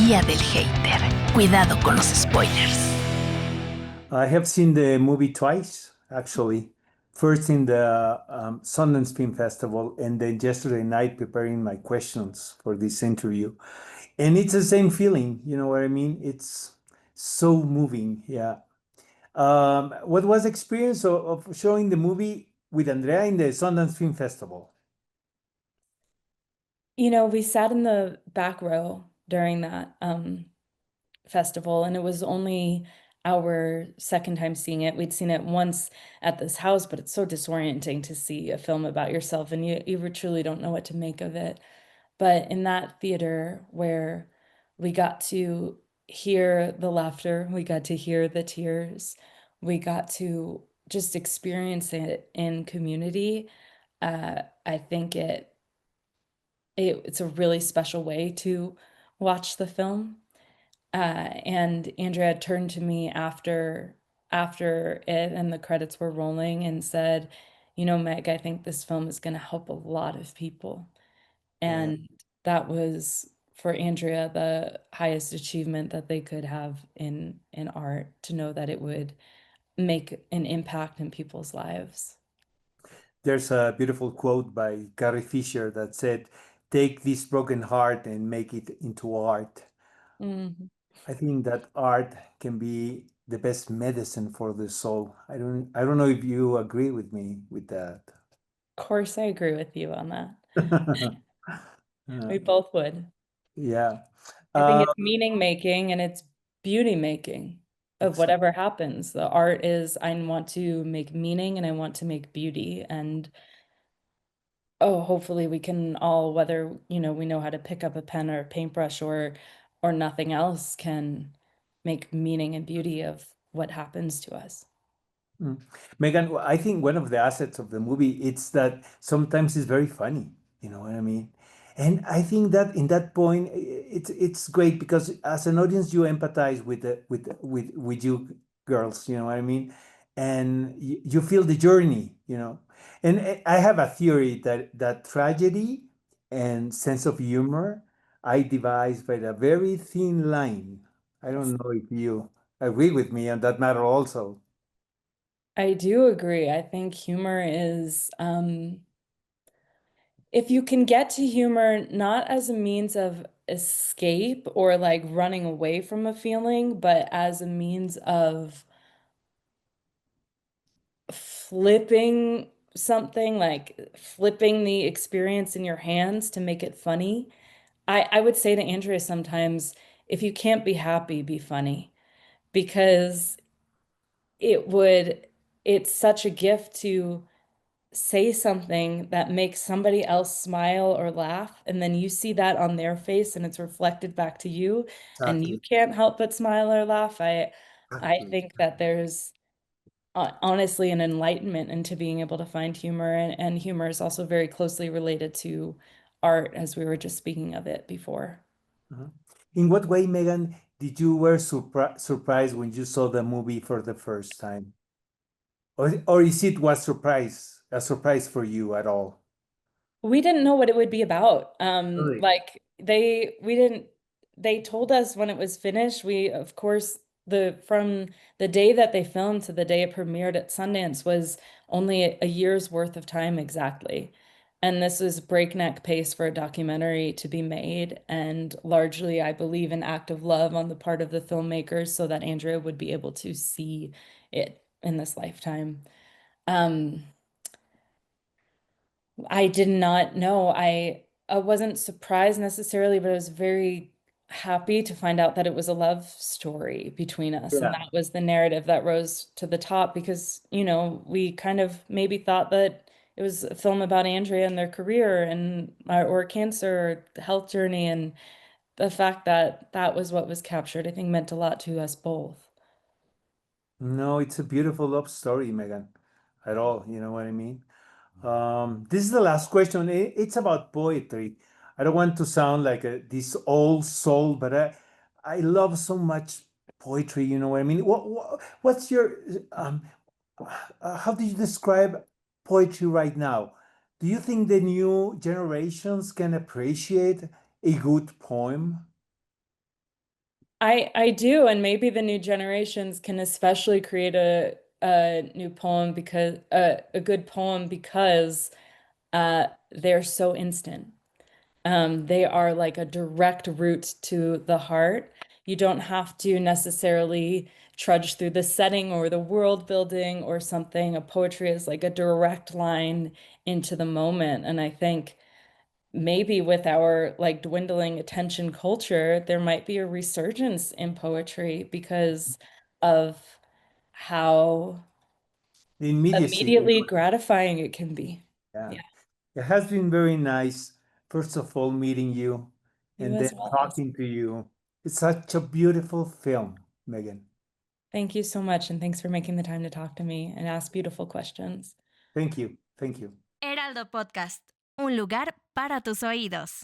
Guía del Hater. Cuidado con los spoilers. I have seen the movie twice, actually. First in the Sundance Film Festival, and then yesterday night preparing my questions for this interview. And it's the same feeling, you know what I mean? It's so moving, yeah. What was the experience of showing the movie with Andrea in the Sundance Film Festival? We sat in the back row during that festival, and it was only our second time seeing it. We'd seen it once at this house, but it's so disorienting to see a film about yourself, and you truly don't know what to make of it. But in that theater where we got to hear the laughter, we got to hear the tears, we got to just experience it in community, I think it's a really special way to watch the film. And Andrea turned to me after it and the credits were rolling and said, Meg, I think this film is going to help a lot of people. Yeah. And that was for Andrea the highest achievement that they could have in art, to know that it would make an impact in people's lives. There's a beautiful quote by Carrie Fisher that said, "Take this broken heart and make it into art." Mhm. I think that art can be the best medicine for the soul. I don't know if you agree with me with that. Of course, I agree with you on that. Uh, We both would. yeah. I think Uh, it's meaning making and it's beauty making of exactly. whatever happens. The art is, I want to make meaning and I want to make beauty. And hopefully we can all, whether, we know how to pick up a pen or a paintbrush or nothing else, can make meaning and beauty of what happens to us. Mm. Megan, I think one of the assets of the movie it's that sometimes it's very funny. You know what I mean? And I think that in that point, it's great because as an audience, you empathize with with you girls. You know what I mean? And you feel the journey. You know. And I have a theory that tragedy and sense of humor I devise by a very thin line. I don't know if you agree with me on that matter also. I do agree. I think humor is, if you can get to humor not as a means of escape or like running away from a feeling, but as a means of flipping something, like flipping the experience in your hands to make it funny. I would say to Andrea sometimes, if you can't be happy, be funny, because it would, it's such a gift to say something that makes somebody else smile or laugh, and then you see that on their face and it's reflected back to you, and you Exactly. can't help but smile or laugh. I Exactly. think that there's honestly an enlightenment into being able to find humor, and humor is also very closely related to art, as we were just speaking of it before. Uh-huh. In what way, Megan, did you were surprised when you saw the movie for the first time? Or is it was a surprise for you at all? We didn't know what it would be about. Really? Like we didn't, they told us when it was finished. We, of course, from the day that they filmed to the day it premiered at Sundance was only a year's worth of time exactly. And this is breakneck pace for a documentary to be made, and largely, I believe, an act of love on the part of the filmmakers so that Andrea would be able to see it in this lifetime. Um, I did not know. I wasn't surprised necessarily, but I was very happy to find out that it was a love story between us. And Yeah. that was the narrative that rose to the top because, we kind of maybe thought that it was a film about Andrea and their career and or cancer or health journey. And the fact that that was what was captured, I think meant a lot to us both. No, it's a beautiful love story, Megan, at all. You know what I mean? This is the last question. It's about poetry. I don't want to sound like this old soul, but I love so much poetry. You know what I mean? What's your how do you describe poetry right now? Do you think the new generations can appreciate a good poem? I do, and maybe the new generations can especially create a new poem because a good poem because they're so instant. They are like a direct route to the heart. You don't have to necessarily trudge through the setting or the world building or something. A poetry is like a direct line into the moment. And I think maybe with our like dwindling attention culture, there might be a resurgence in poetry because of how The immediacy, immediately gratifying it can be. yeah. Yeah, It has been very nice, first of all, meeting you you and then as well. talking to you. It's such a beautiful film, Megan. Thank you so much, and thanks for making the time to talk to me and ask beautiful questions. Thank you. Thank you. Heraldo Podcast, un lugar para tus oídos.